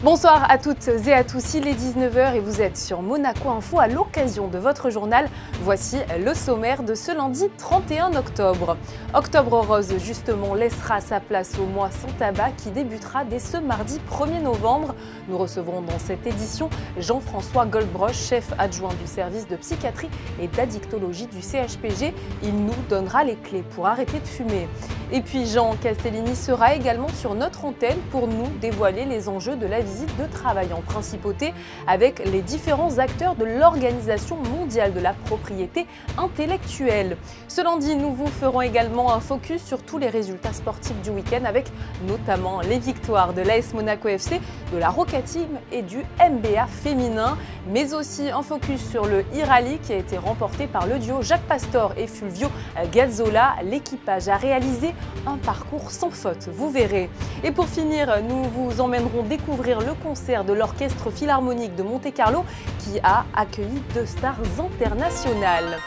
Bonsoir à toutes et à tous, il est 19 h et vous êtes sur Monaco Info à l'occasion de votre journal. Voici le sommaire de ce lundi 31 octobre. Octobre Rose, justement, laissera sa place au mois sans tabac qui débutera dès ce mardi 1er novembre. Nous recevrons dans cette édition Jean-François Goldbroch, chef adjoint du service de psychiatrie et d'addictologie du CHPG. Il nous donnera les clés pour arrêter de fumer. Et puis Jean Castellini sera également sur notre antenne pour nous dévoiler les enjeux de la visite de travail en principauté avec les différents acteurs de l'Organisation mondiale de la propriété intellectuelle. Ce lundi, nous vous ferons également un focus sur tous les résultats sportifs du week-end avec notamment les victoires de l'AS Monaco FC, de la Roca Team et du MBA féminin, mais aussi un focus sur le e-rally qui a été remporté par le duo Jacques Pastor et Fulvio Gazzola. L'équipage a réalisé un parcours sans faute, vous verrez. Et pour finir, nous vous emmènerons découvrir le concert de l'Orchestre Philharmonique de Monte-Carlo qui a accueilli 2 stars internationales.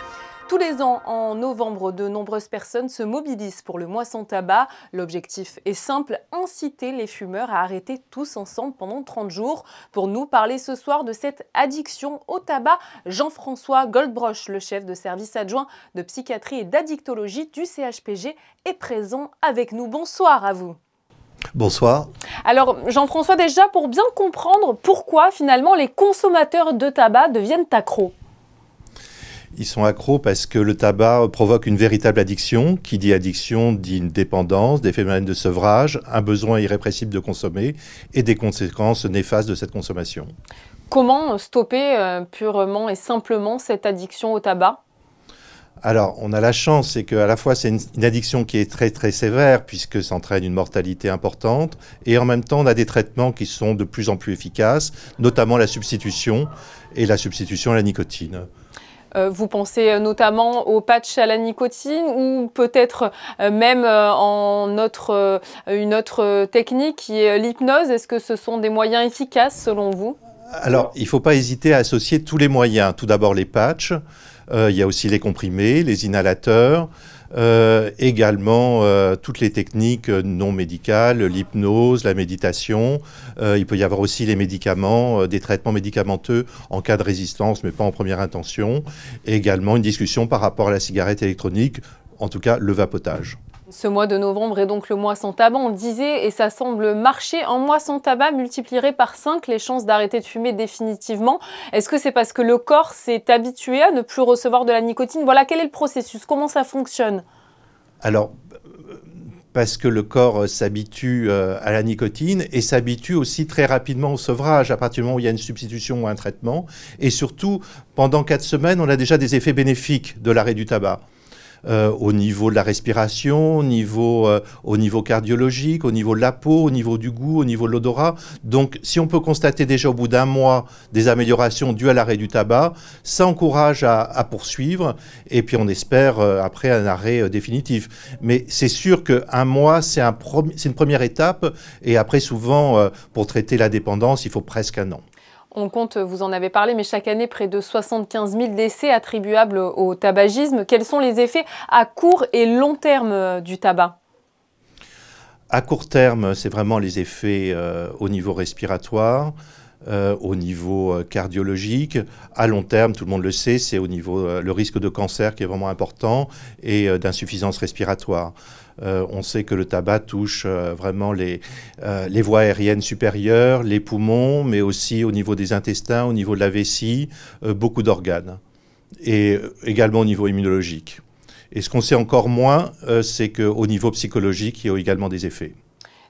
Tous les ans, en novembre, de nombreuses personnes se mobilisent pour le mois sans tabac. L'objectif est simple, inciter les fumeurs à arrêter tous ensemble pendant 30 jours. Pour nous parler ce soir de cette addiction au tabac, Jean-François Goldbroch, le chef de service adjoint de psychiatrie et d'addictologie du CHPG, est présent avec nous. Bonsoir à vous. Bonsoir. Alors Jean-François, déjà pour bien comprendre pourquoi finalement les consommateurs de tabac deviennent accros. Ils sont accros parce que le tabac provoque une véritable addiction. Qui dit addiction dit une dépendance, des phénomènes de sevrage, un besoin irrépressible de consommer et des conséquences néfastes de cette consommation. Comment stopper purement et simplement cette addiction au tabac ? Alors, on a la chance, c'est qu'à la fois c'est une addiction qui est très sévère puisque ça entraîne une mortalité importante et en même temps on a des traitements qui sont de plus en plus efficaces, notamment la substitution à la nicotine. Vous pensez notamment au patch à la nicotine ou peut-être même une autre technique qui est l'hypnose. Est-ce que ce sont des moyens efficaces selon vous ? Alors, il ne faut pas hésiter à associer tous les moyens. Tout d'abord les patchs, il y a aussi les comprimés, les inhalateurs, également toutes les techniques non médicales, l'hypnose, la méditation. Il peut y avoir aussi les médicaments, des traitements médicamenteux en cas de résistance, mais pas en première intention. Et également une discussion par rapport à la cigarette électronique, en tout cas le vapotage. Ce mois de novembre est donc le mois sans tabac, on le disait, et ça semble marcher. Un mois sans tabac multiplierait par 5 les chances d'arrêter de fumer définitivement. Est-ce que c'est parce que le corps s'est habitué à ne plus recevoir de la nicotine? Voilà, quel est le processus? Comment ça fonctionne? Alors, parce que le corps s'habitue à la nicotine et s'habitue aussi très rapidement au sevrage à partir du moment où il y a une substitution ou un traitement. Et surtout, pendant 4 semaines, on a déjà des effets bénéfiques de l'arrêt du tabac. Au niveau de la respiration, au niveau cardiologique, au niveau de la peau, au niveau du goût, au niveau de l'odorat. Donc, si on peut constater déjà au bout d'un mois des améliorations dues à l'arrêt du tabac, ça encourage à poursuivre et puis on espère après un arrêt définitif. Mais c'est sûr qu'un mois, c'est une première étape et après souvent, pour traiter la dépendance, il faut presque 1 an. On compte, vous en avez parlé, mais chaque année, près de 75 000 décès attribuables au tabagisme. Quels sont les effets à court et long terme du tabac? À court terme, c'est vraiment les effets au niveau respiratoire, au niveau cardiologique. À long terme, tout le monde le sait, c'est au niveau le risque de cancer qui est vraiment important et d'insuffisance respiratoire. On sait que le tabac touche vraiment les voies aériennes supérieures, les poumons, mais aussi au niveau des intestins, au niveau de la vessie, beaucoup d'organes, et également au niveau immunologique. Et ce qu'on sait encore moins, c'est qu'au niveau psychologique, il y a également des effets.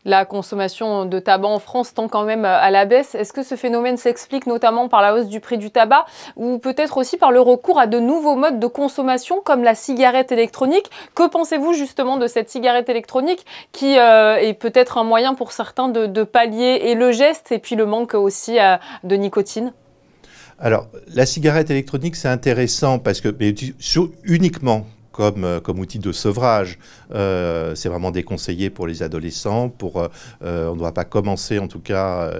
La consommation de tabac en France tend quand même à la baisse. Est-ce que ce phénomène s'explique notamment par la hausse du prix du tabac ou peut-être aussi par le recours à de nouveaux modes de consommation comme la cigarette électronique? Que pensez-vous justement de cette cigarette électronique qui est peut-être un moyen pour certains de pallier et le geste et puis le manque aussi de nicotine? Alors, la cigarette électronique, c'est intéressant parce que, mais uniquement comme outil de sevrage. C'est vraiment déconseillé pour les adolescents. On ne doit pas commencer, en tout cas,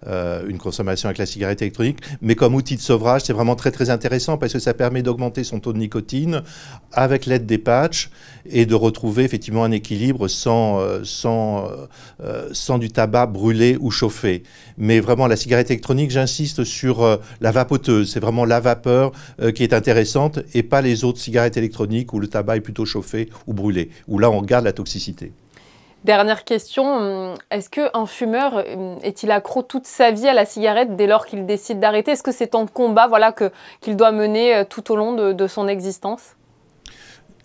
une consommation avec la cigarette électronique. Mais comme outil de sevrage, c'est vraiment très, très intéressant parce que ça permet d'augmenter son taux de nicotine avec l'aide des patchs et de retrouver effectivement un équilibre sans du tabac brûlé ou chauffé. Mais vraiment, la cigarette électronique, j'insiste sur la vapoteuse. C'est vraiment la vapeur qui est intéressante et pas les autres cigarettes électroniques où le tabac est plutôt chauffé ou brûlé, où là on regarde la toxicité. Dernière question, est-ce qu'un fumeur est-il accro toute sa vie à la cigarette dès lors qu'il décide d'arrêter? Est-ce que c'est un combat qu'il doit mener tout au long de son existence?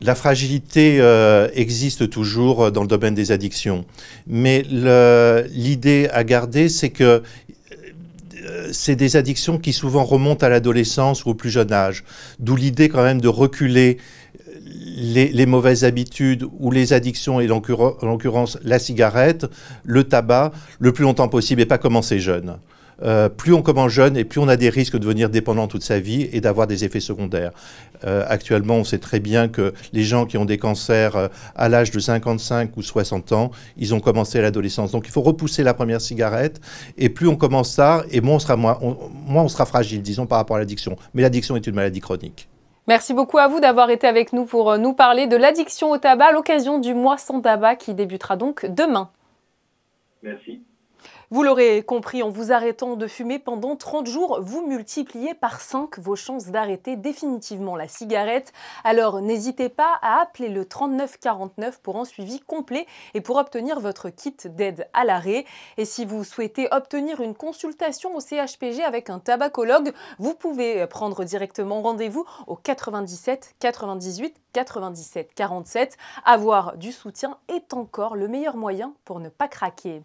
La fragilité existe toujours dans le domaine des addictions, mais l'idée à garder, c'est que c'est des addictions qui souvent remontent à l'adolescence ou au plus jeune âge, d'où l'idée quand même de reculer les mauvaises habitudes ou les addictions, et en l'occurrence la cigarette, le tabac, le plus longtemps possible et pas commencer jeune. Plus on commence jeune et plus on a des risques de devenir dépendant toute sa vie et d'avoir des effets secondaires. Actuellement, on sait très bien que les gens qui ont des cancers à l'âge de 55 ou 60 ans, ils ont commencé à l'adolescence. Donc il faut repousser la première cigarette et plus on commence tard et moins on sera fragile, disons, par rapport à l'addiction. Mais l'addiction est une maladie chronique. Merci beaucoup à vous d'avoir été avec nous pour nous parler de l'addiction au tabac à l'occasion du mois sans tabac qui débutera donc demain. Merci. Vous l'aurez compris, en vous arrêtant de fumer pendant 30 jours, vous multipliez par 5 vos chances d'arrêter définitivement la cigarette. Alors n'hésitez pas à appeler le 3949 pour un suivi complet et pour obtenir votre kit d'aide à l'arrêt. Et si vous souhaitez obtenir une consultation au CHPG avec un tabacologue, vous pouvez prendre directement rendez-vous au 97 98 97 47. Avoir du soutien est encore le meilleur moyen pour ne pas craquer.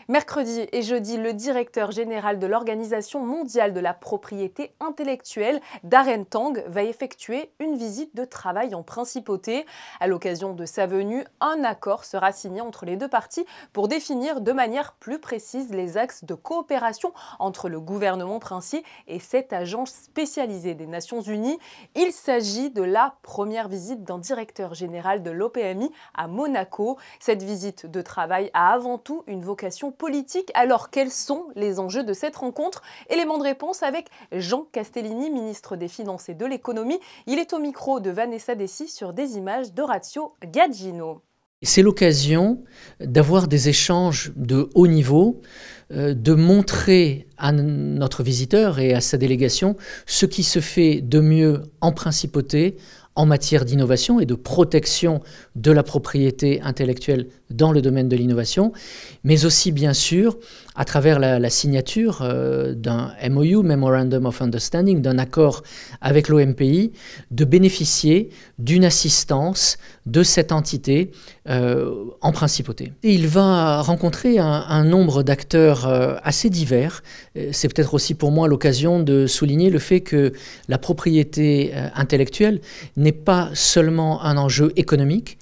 Mercredi et jeudi, le directeur général de l'Organisation mondiale de la propriété intellectuelle, Darren Tang, va effectuer une visite de travail en principauté. À l'occasion de sa venue, un accord sera signé entre les deux parties pour définir de manière plus précise les axes de coopération entre le gouvernement princier et cette agence spécialisée des Nations Unies. Il s'agit de la première visite d'un directeur général de l'OPMI à Monaco. Cette visite de travail a avant tout une vocation politique. Alors quels sont les enjeux de cette rencontre? Élément de réponse avec Jean Castellini, ministre des Finances et de l'Économie. Il est au micro de Vanessa Dessy sur des images d'Orazio Gaggino. C'est l'occasion d'avoir des échanges de haut niveau, de montrer à notre visiteur et à sa délégation ce qui se fait de mieux en principauté en matière d'innovation et de protection de la propriété intellectuelle dans le domaine de l'innovation, mais aussi bien sûr à travers la signature d'un MOU, Memorandum of Understanding, d'un accord avec l'OMPI, de bénéficier d'une assistance de cette entité en principauté. Et il va rencontrer un nombre d'acteurs assez divers. C'est peut-être aussi pour moi l'occasion de souligner le fait que la propriété intellectuelle n'est pas seulement un enjeu économique,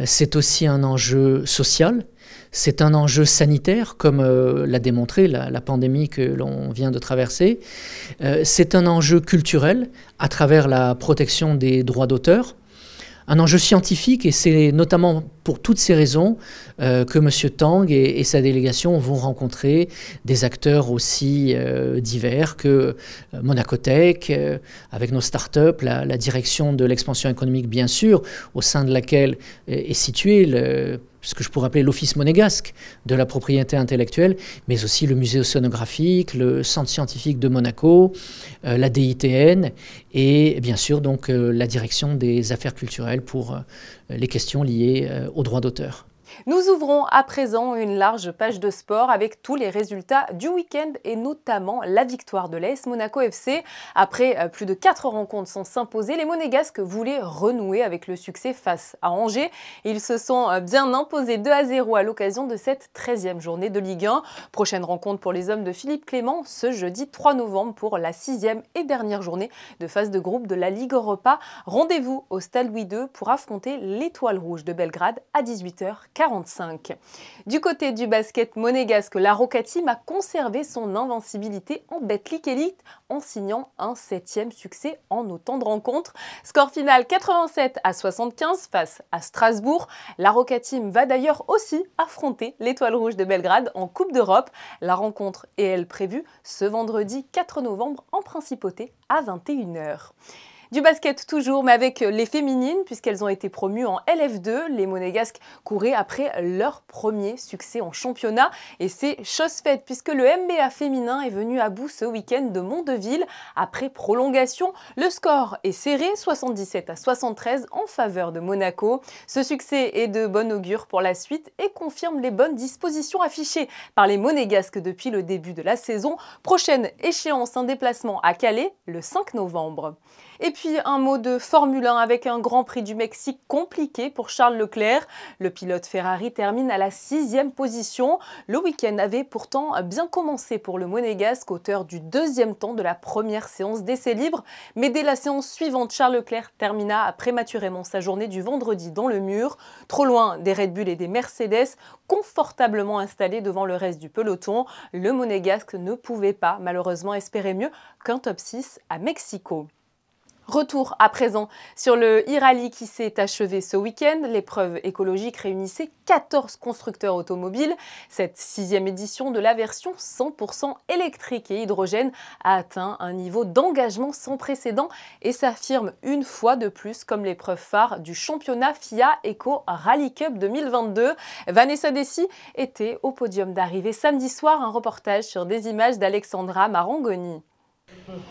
c'est aussi un enjeu social, c'est un enjeu sanitaire, comme l'a démontré la pandémie que l'on vient de traverser. C'est un enjeu culturel à travers la protection des droits d'auteur. Un enjeu scientifique, et c'est notamment pour toutes ces raisons que M. Tang et sa délégation vont rencontrer des acteurs aussi divers que Monacotech, avec nos startups, la direction de l'expansion économique bien sûr, au sein de laquelle est situé ce que je pourrais appeler l'Office monégasque de la propriété intellectuelle, mais aussi le musée océanographique, le centre scientifique de Monaco, la DITN et bien sûr donc la direction des affaires culturelles pour les questions liées aux droits d'auteur. Nous ouvrons à présent une large page de sport avec tous les résultats du week-end et notamment la victoire de l'AS Monaco FC. Après plus de 4 rencontres sans s'imposer, les Monégasques voulaient renouer avec le succès face à Angers. Ils se sont bien imposés 2-0 à l'occasion de cette 13e journée de Ligue 1. Prochaine rencontre pour les hommes de Philippe Clément ce jeudi 3 novembre pour la 6e et dernière journée de phase de groupe de la Ligue Europa. Rendez-vous au Stade Louis II pour affronter l'Étoile Rouge de Belgrade à 18h45. 45. Du côté du basket monégasque, la Roca Team a conservé son invincibilité en Betclic Elite en signant un 7e succès en autant de rencontres. Score final 87-75 face à Strasbourg. La Roca Team va d'ailleurs aussi affronter l'Étoile Rouge de Belgrade en Coupe d'Europe. La rencontre est elle prévue ce vendredi 4 novembre en Principauté à 21 h. Du basket toujours, mais avec les féminines, puisqu'elles ont été promues en LF2. Les Monégasques couraient après leur premier succès en championnat. Et c'est chose faite, puisque le MBA féminin est venu à bout ce week-end de Mondeville. Après prolongation, le score est serré, 77-73 en faveur de Monaco. Ce succès est de bon augure pour la suite et confirme les bonnes dispositions affichées par les Monégasques depuis le début de la saison. Prochaine échéance, un déplacement à Calais le 5 novembre. Et puis un mot de Formule 1 avec un Grand Prix du Mexique compliqué pour Charles Leclerc. Le pilote Ferrari termine à la 6e position. Le week-end avait pourtant bien commencé pour le Monégasque, auteur du 2e temps de la première séance d'essais libres. Mais dès la séance suivante, Charles Leclerc termina prématurément sa journée du vendredi dans le mur. Trop loin des Red Bull et des Mercedes, confortablement installé devant le reste du peloton, le Monégasque ne pouvait pas malheureusement espérer mieux qu'un top 6 à Mexico. Retour à présent sur le e-rally qui s'est achevé ce week-end. L'épreuve écologique réunissait 14 constructeurs automobiles. Cette 6e édition de la version 100% électrique et hydrogène a atteint un niveau d'engagement sans précédent et s'affirme une fois de plus comme l'épreuve phare du championnat FIA Eco Rally Cup 2022. Vanessa Dessy était au podium d'arrivée samedi soir. Un reportage sur des images d'Alexandra Marangoni.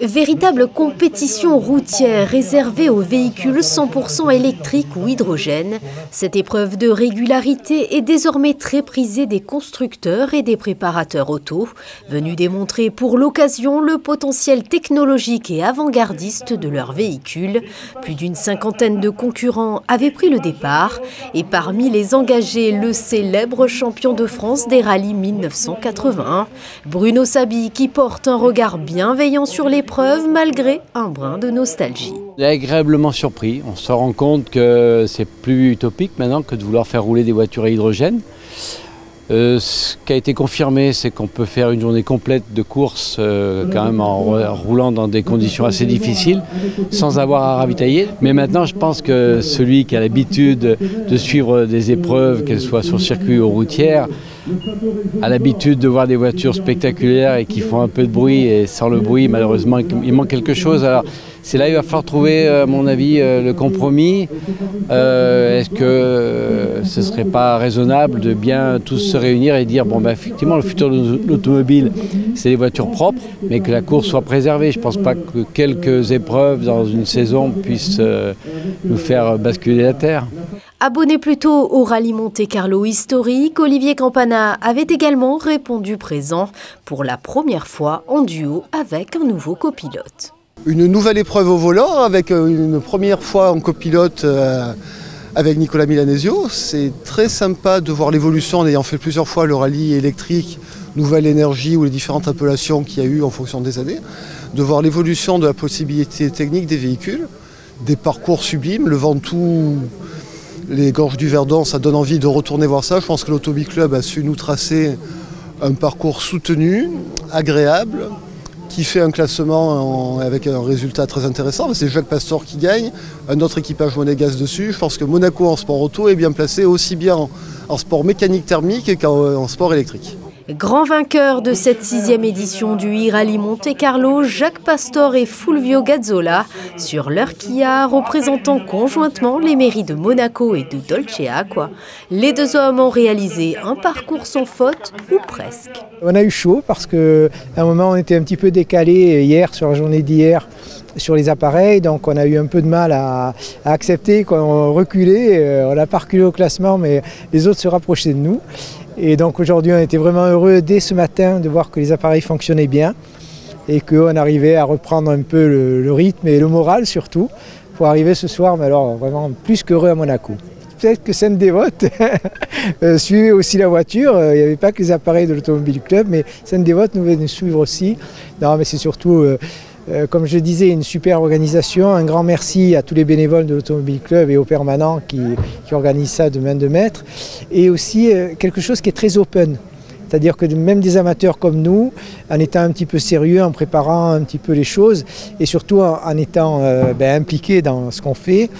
Véritable compétition routière réservée aux véhicules 100% électriques ou hydrogène, cette épreuve de régularité est désormais très prisée des constructeurs et des préparateurs auto, venus démontrer pour l'occasion le potentiel technologique et avant-gardiste de leurs véhicules. Plus d'une cinquantaine de concurrents avaient pris le départ et parmi les engagés, le célèbre champion de France des rallyes 1981, Bruno Sabi, qui porte un regard bienveillant sur l'épreuve malgré un brin de nostalgie. Agréablement surpris, on se rend compte que c'est plus utopique maintenant que de vouloir faire rouler des voitures à hydrogène. Ce qui a été confirmé, c'est qu'on peut faire une journée complète de course quand même en roulant dans des conditions assez difficiles sans avoir à ravitailler. Mais maintenant, je pense que celui qui a l'habitude de suivre des épreuves, qu'elles soient sur circuit ou routière, a l'habitude de voir des voitures spectaculaires et qui font un peu de bruit, et sans le bruit, malheureusement, il manque quelque chose. Alors, c'est là qu'il va falloir trouver, à mon avis, le compromis. Est-ce que ce ne serait pas raisonnable de bien tous se réunir et dire, bon, ben, effectivement, le futur de l'automobile, c'est les voitures propres, mais que la course soit préservée. Je ne pense pas que quelques épreuves dans une saison puissent nous faire basculer la terre. Abonné plutôt au rallye Monte-Carlo historique, Olivier Campana avait également répondu présent pour la première fois en duo avec un nouveau copilote. Une nouvelle épreuve au volant avec une première fois en copilote avec Nicolas Milanesio. C'est très sympa de voir l'évolution en ayant fait plusieurs fois le rallye électrique, Nouvelle Énergie ou les différentes appellations qu'il y a eu en fonction des années. De voir l'évolution de la possibilité technique des véhicules, des parcours sublimes, le Ventoux, les gorges du Verdon, ça donne envie de retourner voir ça. Je pense que l'Automobile Club a su nous tracer un parcours soutenu, agréable, qui fait un classement avec un résultat très intéressant. C'est Jacques Pastor qui gagne, un autre équipage monégasque dessus. Je pense que Monaco en sport auto est bien placé aussi bien en sport mécanique thermique qu'en sport électrique. Grand vainqueur de cette 6e édition du e-rally Monte-Carlo, Jacques Pastor et Fulvio Gazzola sur leur Kia, représentant conjointement les mairies de Monaco et de Dolce Acqua. Les deux hommes ont réalisé un parcours sans faute, ou presque. On a eu chaud parce qu'à un moment on était un petit peu décalé hier, sur la journée d'hier, sur les appareils, donc on a eu un peu de mal à accepter qu'on reculait. On n'a pas reculé au classement, mais les autres se rapprochaient de nous. Et donc aujourd'hui on était vraiment heureux dès ce matin de voir que les appareils fonctionnaient bien et qu'on arrivait à reprendre un peu le rythme et le moral surtout pour arriver ce soir, mais alors vraiment plus qu'heureux à Monaco. Peut-être que Sainte-Dévote suivait aussi la voiture, il n'y avait pas que les appareils de l'Automobile Club, mais Sainte-Dévote nous venait suivre aussi. Non mais c'est surtout Comme je disais, une super organisation. Un grand merci à tous les bénévoles de l'Automobile Club et aux permanents qui organisent ça de main de maître. Et aussi quelque chose qui est très open. C'est-à-dire que même des amateurs comme nous, en étant un petit peu sérieux, en préparant un petit peu les choses et surtout en étant impliqués dans ce qu'on fait,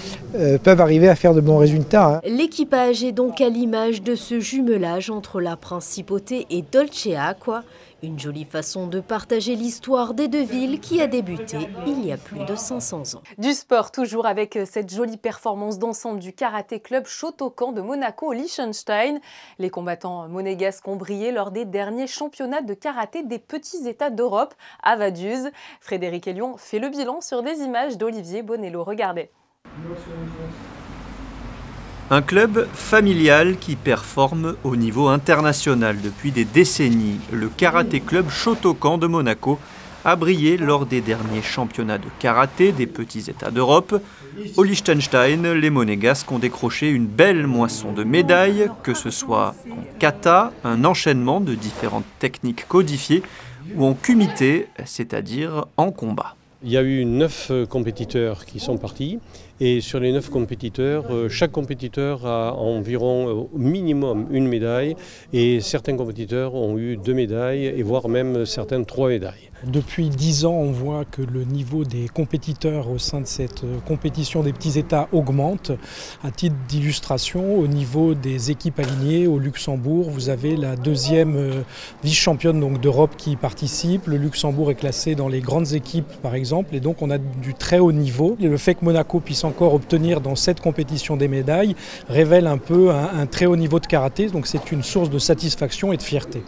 peuvent arriver à faire de bons résultats. L'équipage est donc à l'image de ce jumelage entre la Principauté et Dolce Acqua. Une jolie façon de partager l'histoire des deux villes qui a débuté il y a plus de 500 ans. Du sport, toujours avec cette jolie performance d'ensemble du karaté club Shotokan de Monaco au Liechtenstein. Les combattants monégasques ont brillé lors des derniers championnats de karaté des petits États d'Europe à Vaduz. Frédéric Elion fait le bilan sur des images d'Olivier Bonello. Regardez. Un club familial qui performe au niveau international depuis des décennies. Le karaté club Shotokan de Monaco a brillé lors des derniers championnats de karaté des petits États d'Europe. Au Liechtenstein, les Monégasques ont décroché une belle moisson de médailles, que ce soit en kata, un enchaînement de différentes techniques codifiées, ou en kumité, c'est-à-dire en combat. Il y a eu 9 compétiteurs qui sont partis et sur les 9 compétiteurs, chaque compétiteur a environ au minimum une médaille et certains compétiteurs ont eu 2 médailles et voire même certains 3 médailles. Depuis 10 ans, on voit que le niveau des compétiteurs au sein de cette compétition des petits États augmente. À titre d'illustration, au niveau des équipes alignées au Luxembourg, vous avez la 2e vice-championne d'Europe qui y participe. Le Luxembourg est classé dans les grandes équipes par exemple et donc on a du très haut niveau. Et le fait que Monaco puisse encore obtenir dans cette compétition des médailles révèle un peu un très haut niveau de karaté, donc c'est une source de satisfaction et de fierté.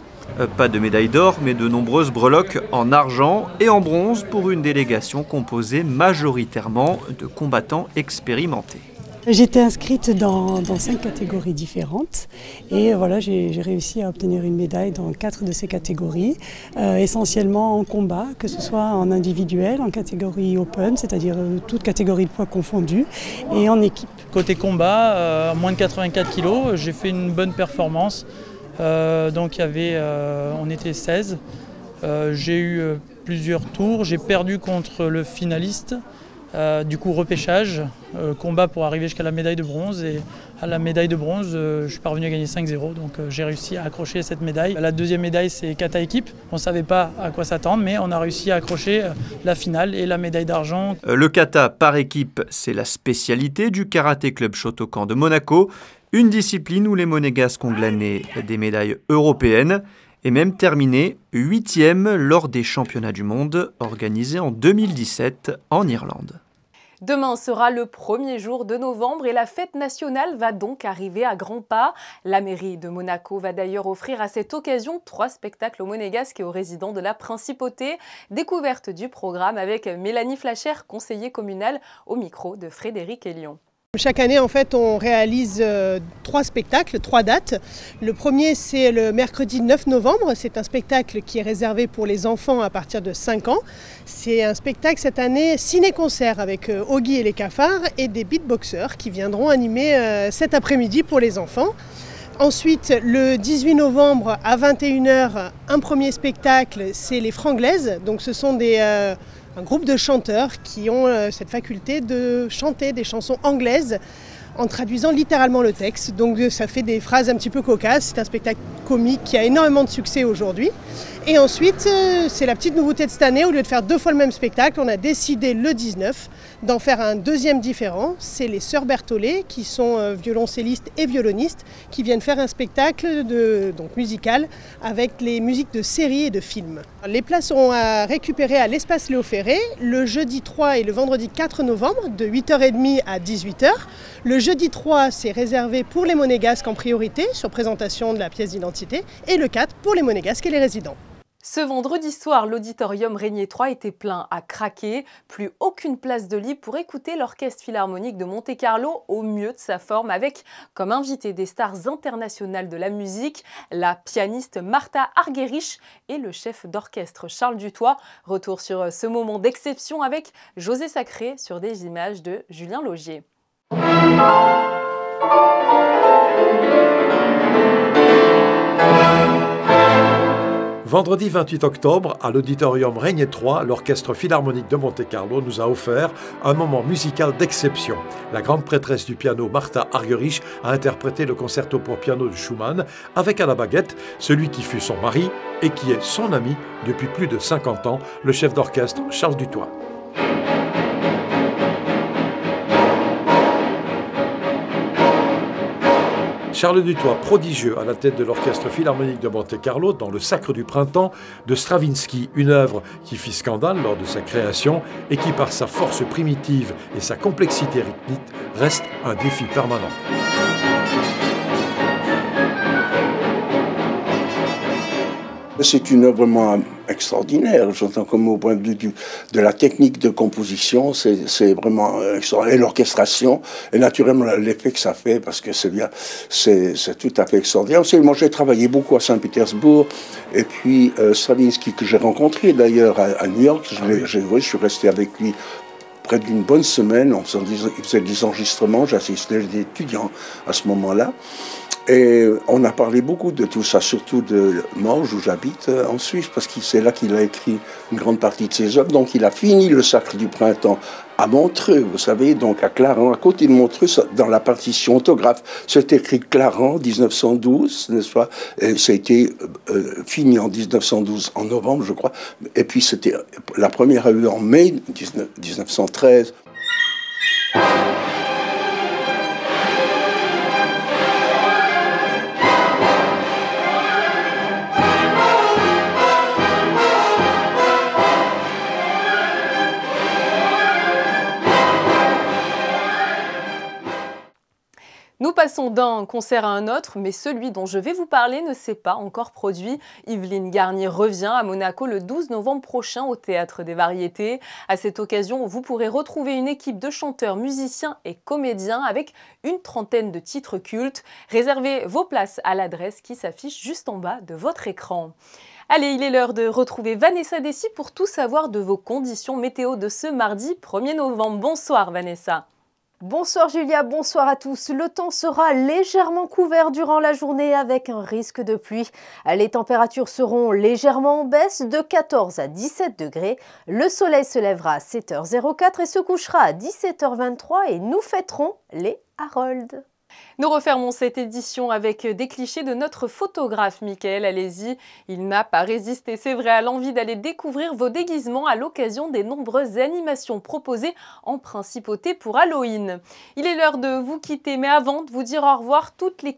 Pas de médaille d'or, mais de nombreuses breloques en argent et en bronze pour une délégation composée majoritairement de combattants expérimentés. J'étais inscrite dans 5 catégories différentes et voilà, j'ai réussi à obtenir une médaille dans 4 de ces catégories, essentiellement en combat, que ce soit en individuel, en catégorie open, c'est-à-dire toute catégorie de poids confondue, et en équipe. Côté combat, moins de 84 kg, j'ai fait une bonne performance. Donc on était 16, j'ai eu plusieurs tours, j'ai perdu contre le finaliste, du coup repêchage, combat pour arriver jusqu'à la médaille de bronze et à la médaille de bronze je suis parvenu à gagner 5-0, donc j'ai réussi à accrocher cette médaille. La 2e médaille c'est kata équipe, on ne savait pas à quoi s'attendre mais on a réussi à accrocher la finale et la médaille d'argent. Le kata par équipe c'est la spécialité du karaté club Shotokan de Monaco. Une discipline où les Monégasques ont glané des médailles européennes et même terminé 8e lors des championnats du monde organisés en 2017 en Irlande. Demain sera le premier jour de novembre et la fête nationale va donc arriver à grands pas. La mairie de Monaco va d'ailleurs offrir à cette occasion 3 spectacles aux Monégasques et aux résidents de la Principauté. Découverte du programme avec Mélanie Flacher, conseillère communale, au micro de Frédéric Elion. Chaque année, en fait, on réalise 3 spectacles, 3 dates. Le premier, c'est le mercredi 9 novembre. C'est un spectacle qui est réservé pour les enfants à partir de 5 ans. C'est un spectacle cette année ciné-concert avec Oggy et les cafards et des beatboxers qui viendront animer cet après-midi pour les enfants. Ensuite, le 18 novembre à 21h, un premier spectacle, c'est les Franglaises. Donc ce sont un groupe de chanteurs qui ont cette faculté de chanter des chansons anglaises en traduisant littéralement le texte. Donc ça fait des phrases un petit peu cocasses. C'est un spectacle comique qui a énormément de succès aujourd'hui. Et ensuite, c'est la petite nouveauté de cette année, au lieu de faire 2 fois le même spectacle, on a décidé le 19 d'en faire un deuxième différent. C'est les Sœurs Berthollet, qui sont violoncellistes et violonistes, qui viennent faire un spectacle musical avec les musiques de séries et de films. Les places seront à récupérer à l'espace Léo Ferré le jeudi 3 et le vendredi 4 novembre de 8h30 à 18h. Le jeudi 3, c'est réservé pour les Monégasques en priorité, sur présentation de la pièce d'identité, et le 4 pour les Monégasques et les résidents. Ce vendredi soir, l'auditorium Régnier 3 était plein à craquer. Plus aucune place de libre pour écouter l'Orchestre Philharmonique de Monte-Carlo au mieux de sa forme, avec comme invité des stars internationales de la musique, la pianiste Martha Argerich et le chef d'orchestre Charles Dutoit. Retour sur ce moment d'exception avec José Sacré sur des images de Julien Laugier. Vendredi 28 octobre, à l'auditorium Régnier 3, l'Orchestre Philharmonique de Monte-Carlo nous a offert un moment musical d'exception. La grande prêtresse du piano, Martha Argerich, a interprété le concerto pour piano de Schumann avec à la baguette celui qui fut son mari et qui est son ami depuis plus de 50 ans, le chef d'orchestre Charles Dutoit. Charles Dutoit, prodigieux à la tête de l'Orchestre Philharmonique de Monte-Carlo dans Le Sacre du Printemps de Stravinsky, une œuvre qui fit scandale lors de sa création et qui, par sa force primitive et sa complexité rythmique, reste un défi permanent. C'est une œuvre vraiment extraordinaire, j'entends comme au point de vue de la technique de composition, c'est vraiment extraordinaire. Et l'orchestration, et naturellement l'effet que ça fait, parce que c'est tout à fait extraordinaire. Moi j'ai travaillé beaucoup à Saint-Pétersbourg, et puis Stravinsky que j'ai rencontré d'ailleurs à New York, je suis resté avec lui près d'une bonne semaine, il faisait des enregistrements, j'assistais des étudiants à ce moment-là. Et on a parlé beaucoup de tout ça, surtout de Morges, où j'habite en Suisse, parce que c'est là qu'il a écrit une grande partie de ses œuvres. Donc il a fini le Sacre du Printemps à Montreux, vous savez, donc à Clarens, à côté de Montreux, dans la partition autographe. C'est écrit Clarens, 1912, n'est-ce pas? Et ça a été fini en 1912, en novembre, je crois. Et puis c'était la première a eu en mai 1913. Nous passons d'un concert à un autre, mais celui dont je vais vous parler ne s'est pas encore produit. Yveline Garnier revient à Monaco le 12 novembre prochain au Théâtre des Variétés. À cette occasion, vous pourrez retrouver une équipe de chanteurs, musiciens et comédiens avec une trentaine de titres cultes. Réservez vos places à l'adresse qui s'affiche juste en bas de votre écran. Allez, il est l'heure de retrouver Vanessa Dessy pour tout savoir de vos conditions météo de ce mardi 1er novembre. Bonsoir Vanessa. Bonsoir Julia, bonsoir à tous. Le temps sera légèrement couvert durant la journée avec un risque de pluie. Les températures seront légèrement en baisse de 14 à 17 degrés. Le soleil se lèvera à 7h04 et se couchera à 17h23 et nous fêterons les Harolds. Nous refermons cette édition avec des clichés de notre photographe Mickaël Alési. Il n'a pas résisté, c'est vrai, à l'envie d'aller découvrir vos déguisements à l'occasion des nombreuses animations proposées en principauté pour Halloween. Il est l'heure de vous quitter, mais avant de vous dire au revoir, toutes les